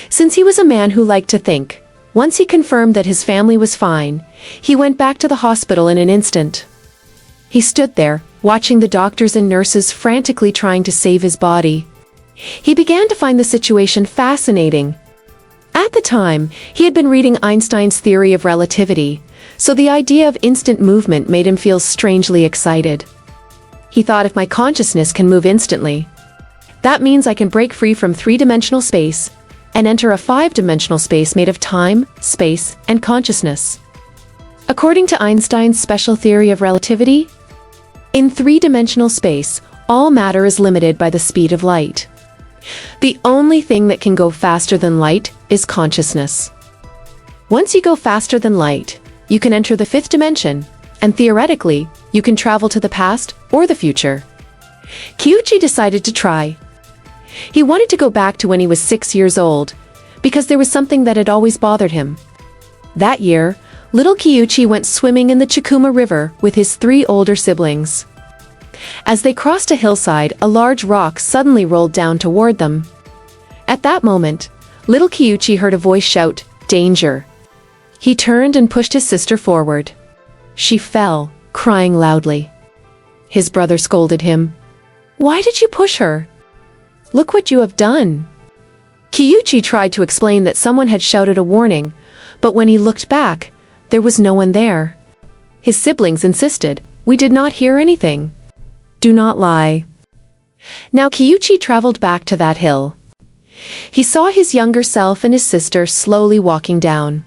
Since he was a man who liked to think, once he confirmed that his family was fine, he went back to the hospital in an instant. He stood there, watching the doctors and nurses frantically trying to save his body. He began to find the situation fascinating. At the time, he had been reading Einstein's theory of relativity, so the idea of instant movement made him feel strangely excited. He thought, if my consciousness can move instantly, that means I can break free from three-dimensional space and enter a five-dimensional space made of time, space, and consciousness. According to Einstein's special theory of relativity, in three-dimensional space, all matter is limited by the speed of light. The only thing that can go faster than light is consciousness. Once you go faster than light, you can enter the fifth dimension, and theoretically, you can travel to the past or the future. Kiuchi decided to try. He wanted to go back to when he was 6 years old, because there was something that had always bothered him. That year, little Kiuchi went swimming in the Chikuma River with his 3 older siblings. As they crossed a hillside, a large rock suddenly rolled down toward them. At that moment, little Kiuchi heard a voice shout, "Danger!" He turned and pushed his sister forward. She fell, crying loudly. His brother scolded him. "Why did you push her? Look what you have done." Kiuchi tried to explain that someone had shouted a warning, but when he looked back, there was no one there. His siblings insisted, "We did not hear anything. Do not lie." Now Kiuchi traveled back to that hill. He saw his younger self and his sister slowly walking down.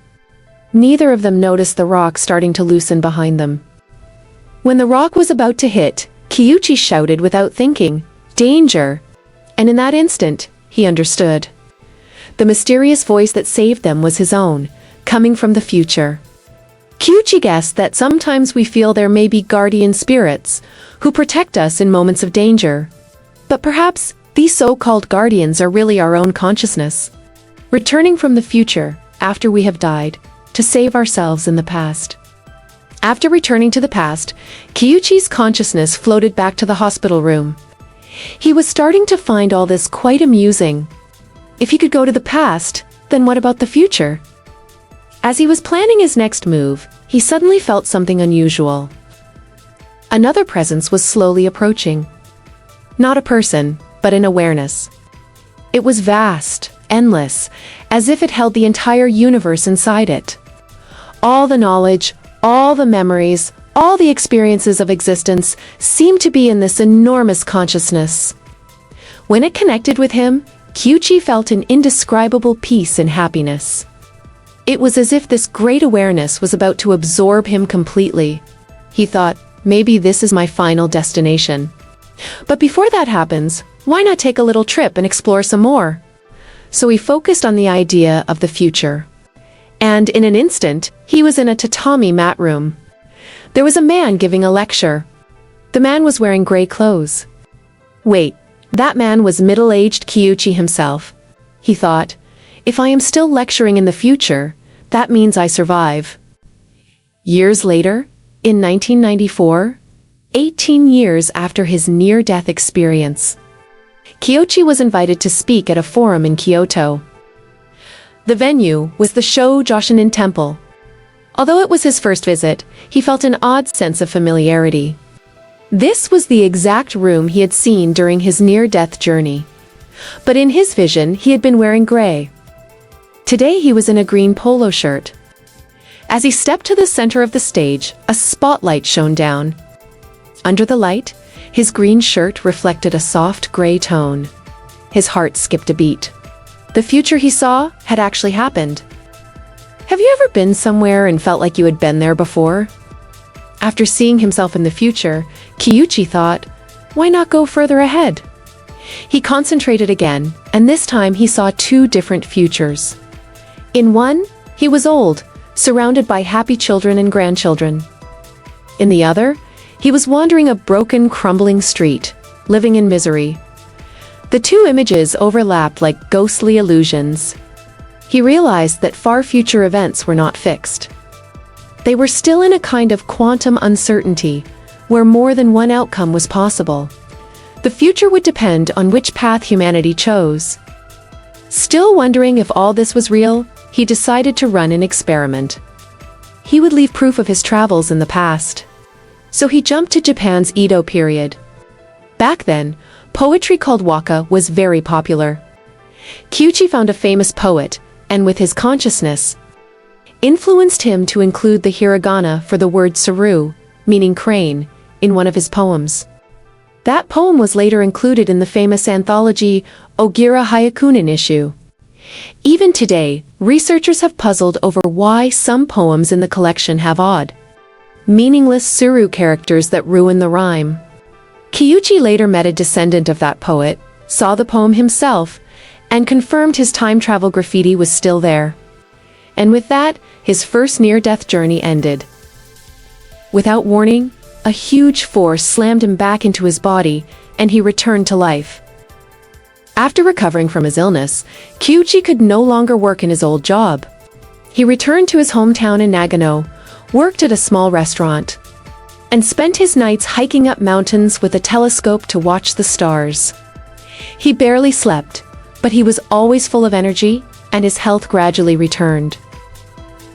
Neither of them noticed the rock starting to loosen behind them. When the rock was about to hit, Kiuchi shouted without thinking, "Danger!" And in that instant, he understood. The mysterious voice that saved them was his own, coming from the future. Kiuchi guessed that sometimes we feel there may be guardian spirits who protect us in moments of danger. But perhaps these so-called guardians are really our own consciousness, returning from the future after we have died to save ourselves in the past. After returning to the past, Kiuchi's consciousness floated back to the hospital room. He was starting to find all this quite amusing. If he could go to the past, then what about the future? As he was planning his next move, he suddenly felt something unusual. Another presence was slowly approaching. Not a person, but an awareness. It was vast, endless, as if it held the entire universe inside it. All the knowledge, all the memories, all the experiences of existence seemed to be in this enormous consciousness. When it connected with him, Kiuchi felt an indescribable peace and happiness. It was as if this great awareness was about to absorb him completely. He thought, maybe this is my final destination. But before that happens, why not take a little trip and explore some more? So he focused on the idea of the future. And in an instant, he was in a tatami mat room. There was a man giving a lecture. The man was wearing gray clothes. Wait, that man was middle-aged Kiuchi himself. He thought, if I am still lecturing in the future, that means I survive. Years later, in 1994, 18 years after his near-death experience, Kiuchi was invited to speak at a forum in Kyoto. The venue was the Shōjōshinin Temple. Although it was his first visit, he felt an odd sense of familiarity. This was the exact room he had seen during his near-death journey. But in his vision, he had been wearing gray. Today he was in a green polo shirt. As he stepped to the center of the stage, a spotlight shone down. Under the light, his green shirt reflected a soft gray tone. His heart skipped a beat. The future he saw had actually happened. Have you ever been somewhere and felt like you had been there before? After seeing himself in the future, Kiuchi thought, why not go further ahead? He concentrated again, and this time he saw 2 different futures. In one, he was old, surrounded by happy children and grandchildren. In the other, he was wandering a broken, crumbling street, living in misery. The 2 images overlapped like ghostly illusions. He realized that far future events were not fixed. They were still in a kind of quantum uncertainty, where more than one outcome was possible. The future would depend on which path humanity chose. Still wondering if all this was real, he decided to run an experiment. He would leave proof of his travels in the past. So he jumped to Japan's Edo period. Back then, poetry called waka was very popular. Kiuchi found a famous poet, and with his consciousness, influenced him to include the hiragana for the word tsuru, meaning crane, in one of his poems. That poem was later included in the famous anthology Ogira Hyakunin issue. Even today, researchers have puzzled over why some poems in the collection have odd, meaningless tsuru characters that ruin the rhyme. Kiuchi later met a descendant of that poet, saw the poem himself, and confirmed his time travel graffiti was still there. And with that, his first near-death journey ended. Without warning, a huge force slammed him back into his body, and he returned to life. After recovering from his illness, Kiuchi could no longer work in his old job. He returned to his hometown in Nagano, worked at a small restaurant, and spent his nights hiking up mountains with a telescope to watch the stars. He barely slept, but he was always full of energy, and his health gradually returned.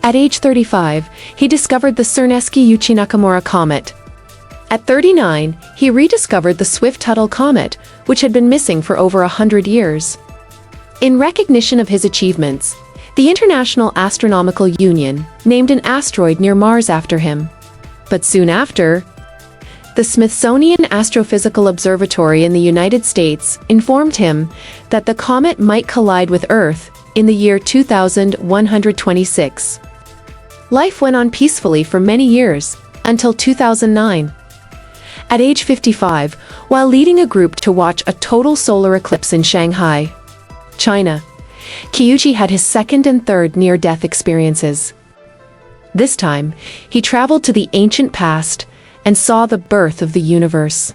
At age 35, he discovered the Czerneski-Yuchi-Nakamura comet. At 39, he rediscovered the Swift-Tuttle comet, which had been missing for over 100 years. In recognition of his achievements, the International Astronomical Union named an asteroid near Mars after him. But soon after, the Smithsonian Astrophysical Observatory in the United States informed him that the comet might collide with Earth in the year 2126. Life went on peacefully for many years, until 2009. At age 55, while leading a group to watch a total solar eclipse in Shanghai, China, Kiuchi had his second and third near-death experiences. This time, he traveled to the ancient past and saw the birth of the universe.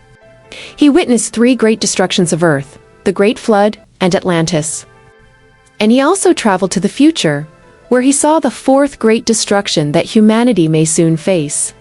He witnessed 3 great destructions of Earth, the Great Flood and Atlantis. And he also traveled to the future, where he saw the 4th great destruction that humanity may soon face.